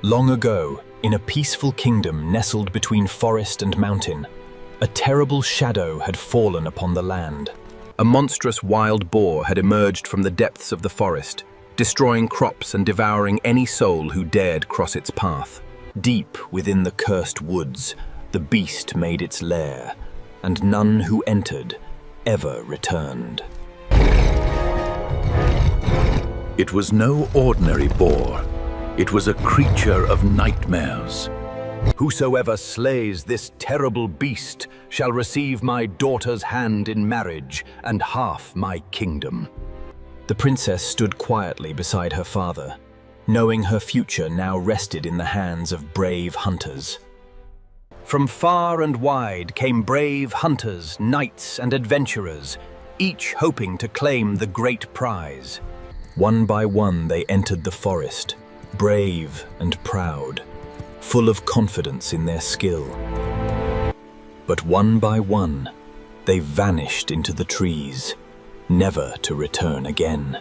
Long ago, in a peaceful kingdom nestled between forest and mountain, a terrible shadow had fallen upon the land. A monstrous wild boar had emerged from the depths of the forest, destroying crops and devouring any soul who dared cross its path. Deep within the cursed woods, the beast made its lair, and none who entered ever returned. It was no ordinary boar. It was a creature of nightmares. Whosoever slays this terrible beast shall receive my daughter's hand in marriage and half my kingdom. The princess stood quietly beside her father, knowing her future now rested in the hands of brave hunters. From far and wide came brave hunters, knights and adventurers, each hoping to claim the great prize. One by one they entered the forest, brave and proud, full of confidence in their skill. But one by one, they vanished into the trees, never to return again.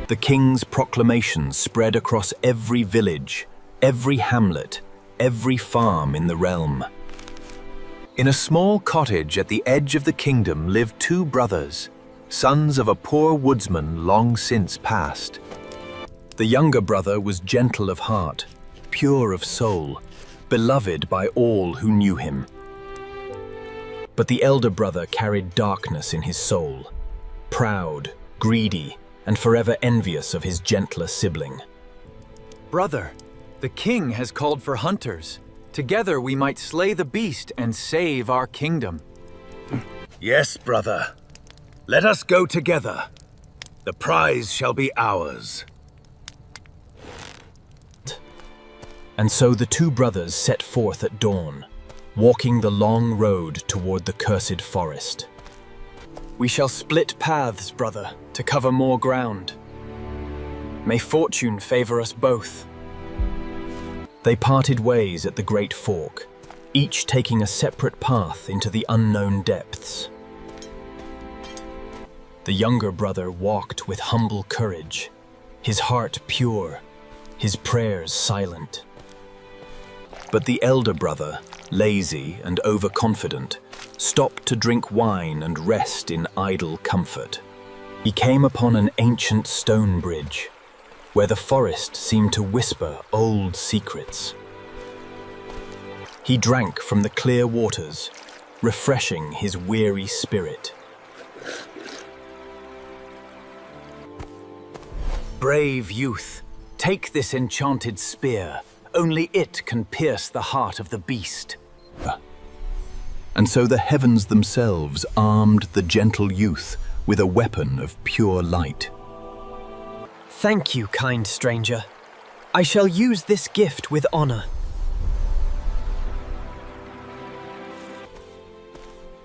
The king's proclamation spread across every village, every hamlet, every farm in the realm. In a small cottage at the edge of the kingdom lived two brothers, sons of a poor woodsman long since passed. The younger brother was gentle of heart, pure of soul, beloved by all who knew him. But the elder brother carried darkness in his soul, proud, greedy, and forever envious of his gentler sibling. Brother, the king has called for hunters. Together we might slay the beast and save our kingdom. Yes, brother. Let us go together. The prize shall be ours. And so the two brothers set forth at dawn, walking the long road toward the cursed forest. We shall split paths, brother, to cover more ground. May fortune favor us both. They parted ways at the great fork, each taking a separate path into the unknown depths. The younger brother walked with humble courage, his heart pure, his prayers silent. But the elder brother, lazy and overconfident, stopped to drink wine and rest in idle comfort. He came upon an ancient stone bridge, where the forest seemed to whisper old secrets. He drank from the clear waters, refreshing his weary spirit. Brave youth, take this enchanted spear. Only it can pierce the heart of the beast. And so the heavens themselves armed the gentle youth with a weapon of pure light. Thank you, kind stranger. I shall use this gift with honor.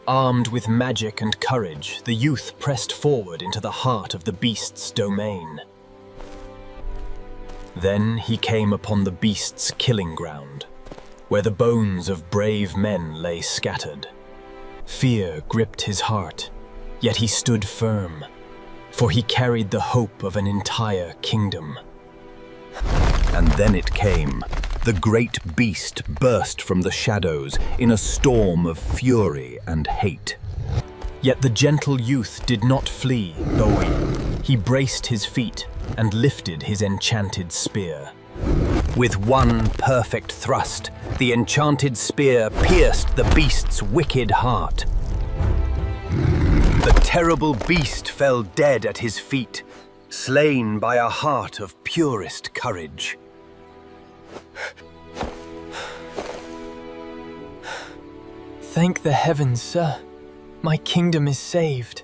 Armed with magic and courage, the youth pressed forward into the heart of the beast's domain. Then he came upon the beast's killing ground, where the bones of brave men lay scattered. Fear gripped his heart, yet he stood firm, for he carried the hope of an entire kingdom. And then it came. The great beast burst from the shadows in a storm of fury and hate. Yet the gentle youth did not flee, though he braced his feet and lifted his enchanted spear. With one perfect thrust, the enchanted spear pierced the beast's wicked heart. The terrible beast fell dead at his feet, slain by a heart of purest courage. Thank the heavens, sir. My kingdom is saved.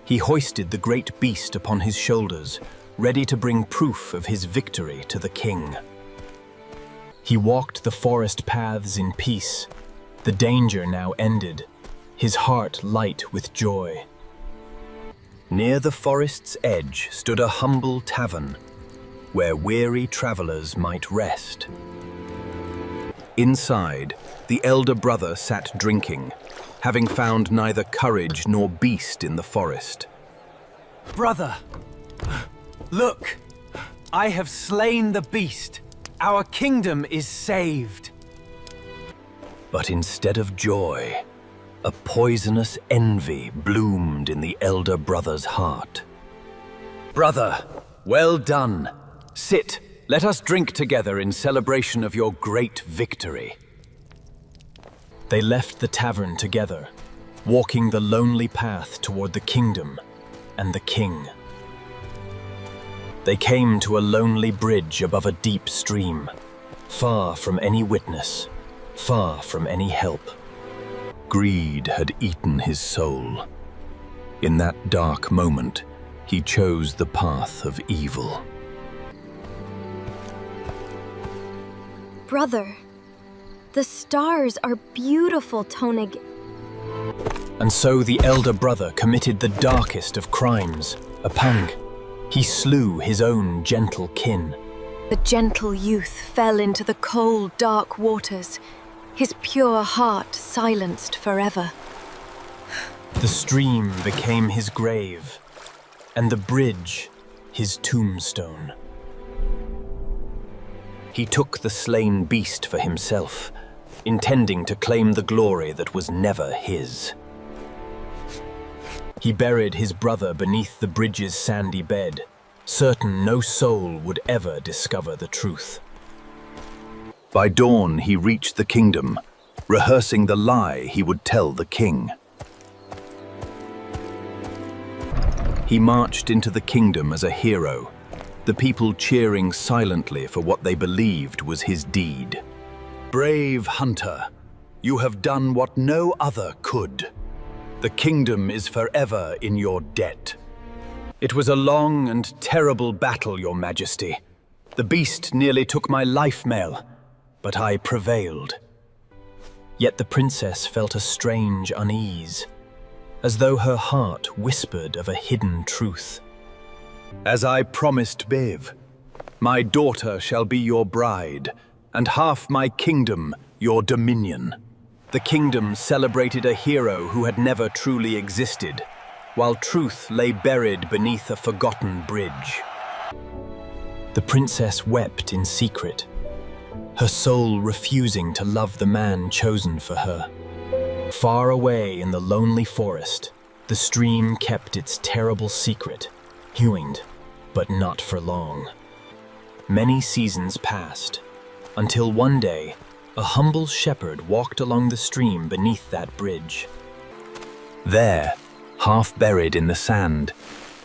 He hoisted the great beast upon his shoulders, ready to bring proof of his victory to the king. He walked the forest paths in peace, the danger now ended, his heart light with joy. Near the forest's edge stood a humble tavern, where weary travelers might rest. Inside, the elder brother sat drinking, having found neither courage nor beast in the forest. Brother, look! I have slain the beast. Our kingdom is saved. But instead of joy, a poisonous envy bloomed in the elder brother's heart. "Brother, well done. Sit, let us drink together in celebration of your great victory." They left the tavern together, walking the lonely path toward the kingdom and the king. They came to a lonely bridge above a deep stream, far from any witness, far from any help. Greed had eaten his soul. In that dark moment, he chose the path of evil. Brother, the stars are beautiful, Tonig. And so the elder brother committed the darkest of crimes, a pang. He slew his own gentle kin. The gentle youth fell into the cold, dark waters, his pure heart silenced forever. The stream became his grave, and the bridge his tombstone. He took the slain beast for himself, intending to claim the glory that was never his. He buried his brother beneath the bridge's sandy bed, certain no soul would ever discover the truth. By dawn, he reached the kingdom, rehearsing the lie he would tell the king. He marched into the kingdom as a hero, the people cheering silently for what they believed was his deed. "Brave hunter, you have done what no other could. The kingdom is forever in your debt." "It was a long and terrible battle, Your Majesty. The beast nearly took my life mail, but I prevailed." Yet the princess felt a strange unease, as though her heart whispered of a hidden truth. "As I promised Bev, my daughter shall be your bride, and half my kingdom your dominion." The kingdom celebrated a hero who had never truly existed, while truth lay buried beneath a forgotten bridge. The princess wept in secret, her soul refusing to love the man chosen for her. Far away in the lonely forest, the stream kept its terrible secret, hewing, but not for long. Many seasons passed, until one day, a humble shepherd walked along the stream beneath that bridge. There, half buried in the sand,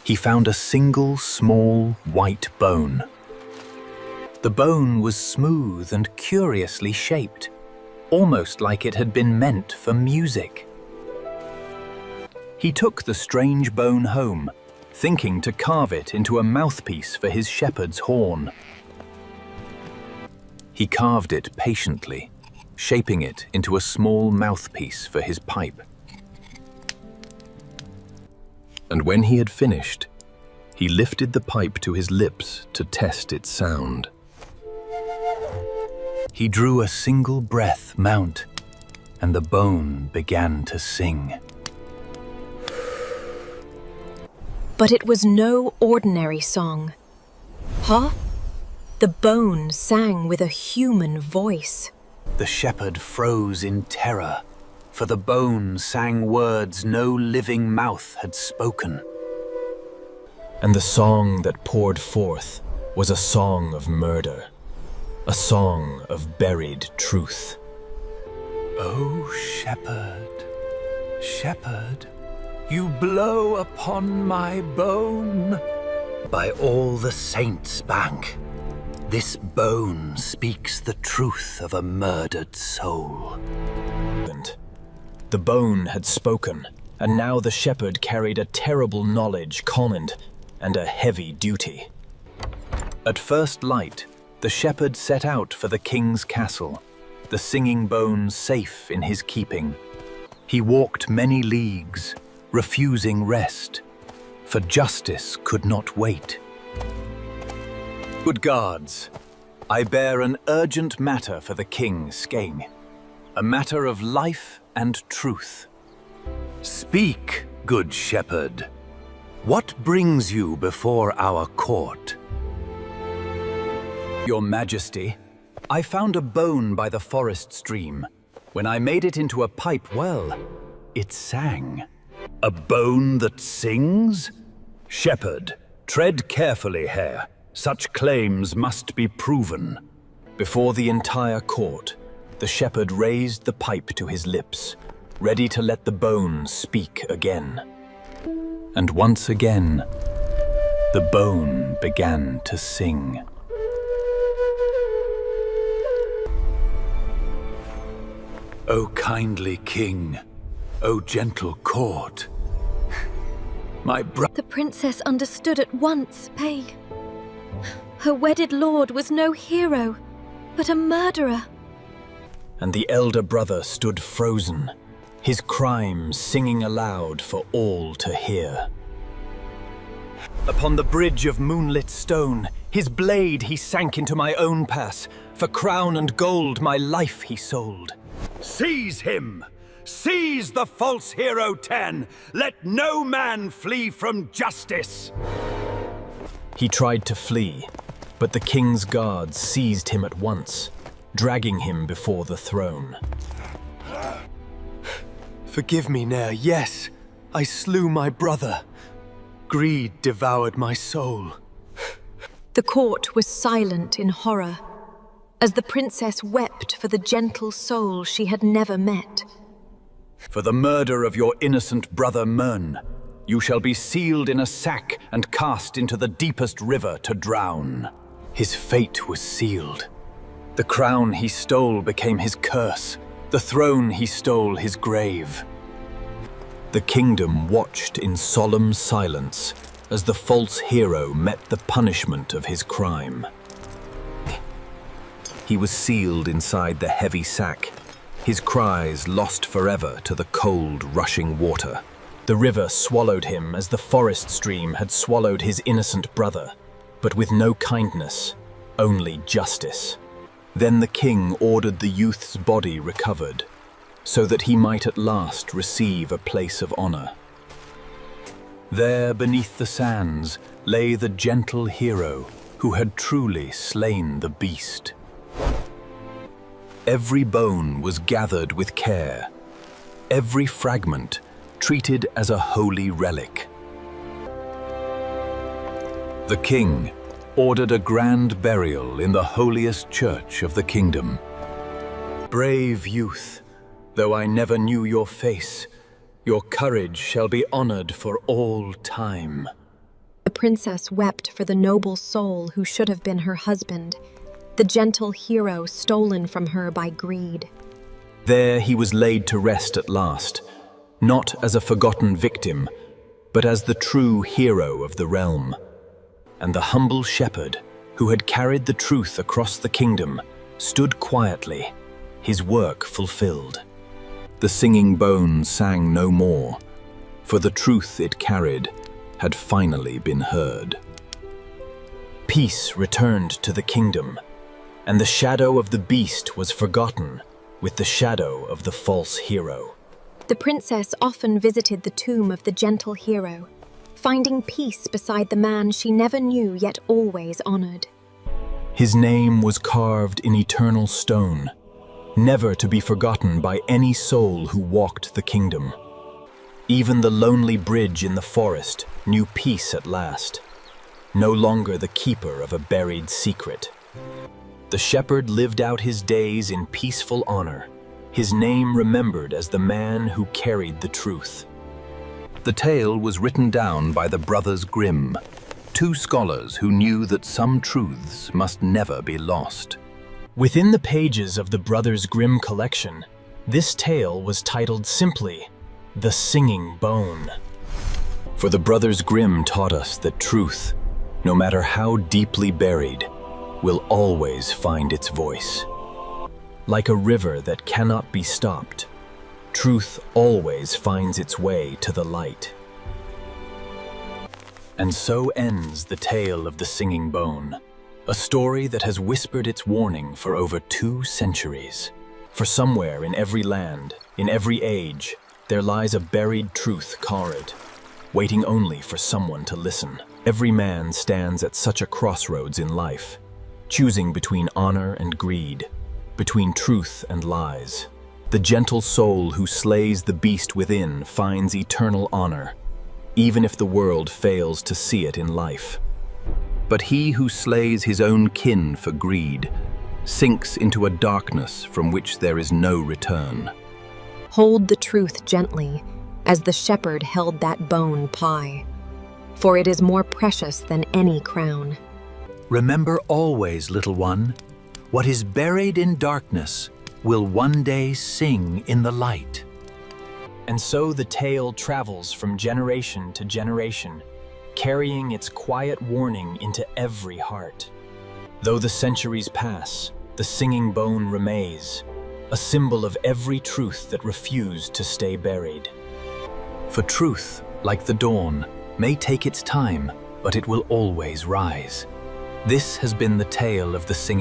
he found a single small white bone. The bone was smooth and curiously shaped, almost like it had been meant for music. He took the strange bone home, thinking to carve it into a mouthpiece for his shepherd's horn. He carved it patiently, shaping it into a small mouthpiece for his pipe. And when he had finished, he lifted the pipe to his lips to test its sound. He drew a single breath mount, and the bone began to sing. But it was no ordinary song. Huh? The bone sang with a human voice. The shepherd froze in terror, for the bone sang words no living mouth had spoken. And the song that poured forth was a song of murder, a song of buried truth. "Oh, shepherd, shepherd, you blow upon my bone. By all the saints' bank, this bone speaks the truth of a murdered soul." The bone had spoken, and now the shepherd carried a terrible knowledge, Conant, and a heavy duty. At first light, the shepherd set out for the king's castle, the singing bone safe in his keeping. He walked many leagues, refusing rest, for justice could not wait. "Good guards, I bear an urgent matter for the king, Skeng, a matter of life and truth." "Speak, good shepherd. What brings you before our court?" Your Majesty, I found a bone by the forest stream. When I made it into a pipe, well, it sang. A bone that sings? Shepherd, tread carefully here. Such claims must be proven. Before the entire court, the shepherd raised the pipe to his lips, ready to let the bone speak again. And once again, the bone began to sing. O kindly king, O gentle court, my The princess understood at once, Pay. Her wedded lord was no hero, but a murderer. And the elder brother stood frozen, his crimes singing aloud for all to hear. Upon the bridge of moonlit stone, his blade he sank into my own pass. For crown and gold my life he sold. Seize him! Seize the false hero 10! Let no man flee from justice! He tried to flee, but the king's guards seized him at once, dragging him before the throne. Forgive me, Nair. Yes, I slew my brother. Greed devoured my soul. The court was silent in horror, as the princess wept for the gentle soul she had never met. For the murder of your innocent brother Mern, you shall be sealed in a sack and cast into the deepest river to drown. His fate was sealed. The crown he stole became his curse. The throne he stole his grave. The kingdom watched in solemn silence as the false hero met the punishment of his crime. He was sealed inside the heavy sack, his cries lost forever to the cold, rushing water. The river swallowed him as the forest stream had swallowed his innocent brother, but with no kindness, only justice. Then the king ordered the youth's body recovered, so that he might at last receive a place of honor. There, beneath the sands, lay the gentle hero who had truly slain the beast. Every bone was gathered with care, every fragment treated as a holy relic. The king ordered a grand burial in the holiest church of the kingdom. Brave youth, though I never knew your face, your courage shall be honored for all time. The princess wept for the noble soul who should have been her husband, the gentle hero stolen from her by greed. There he was laid to rest at last, not as a forgotten victim, but as the true hero of the realm. And the humble shepherd, who had carried the truth across the kingdom, stood quietly, his work fulfilled. The singing bone sang no more, for the truth it carried had finally been heard. Peace returned to the kingdom, and the shadow of the beast was forgotten with the shadow of the false hero. The princess often visited the tomb of the gentle hero, finding peace beside the man she never knew yet always honored. His name was carved in eternal stone, never to be forgotten by any soul who walked the kingdom. Even the lonely bridge in the forest knew peace at last, no longer the keeper of a buried secret. The shepherd lived out his days in peaceful honor, his name remembered as the man who carried the truth. The tale was written down by the Brothers Grimm, two scholars who knew that some truths must never be lost. Within the pages of the Brothers Grimm collection, this tale was titled simply, The Singing Bone. For the Brothers Grimm taught us that truth, no matter how deeply buried, will always find its voice. Like a river that cannot be stopped, truth always finds its way to the light. And so ends the tale of the Singing Bone, a story that has whispered its warning for over 2 centuries. For somewhere in every land, in every age, there lies a buried truth carved, waiting only for someone to listen. Every man stands at such a crossroads in life, choosing between honor and greed, between truth and lies. The gentle soul who slays the beast within finds eternal honor, even if the world fails to see it in life. But he who slays his own kin for greed sinks into a darkness from which there is no return. Hold the truth gently, as the shepherd held that bone pie, for it is more precious than any crown. Remember always, little one, what is buried in darkness will one day sing in the light. And so the tale travels from generation to generation, carrying its quiet warning into every heart. Though the centuries pass, the singing bone remains, a symbol of every truth that refused to stay buried. For truth, like the dawn, may take its time, but it will always rise. This has been the tale of the singing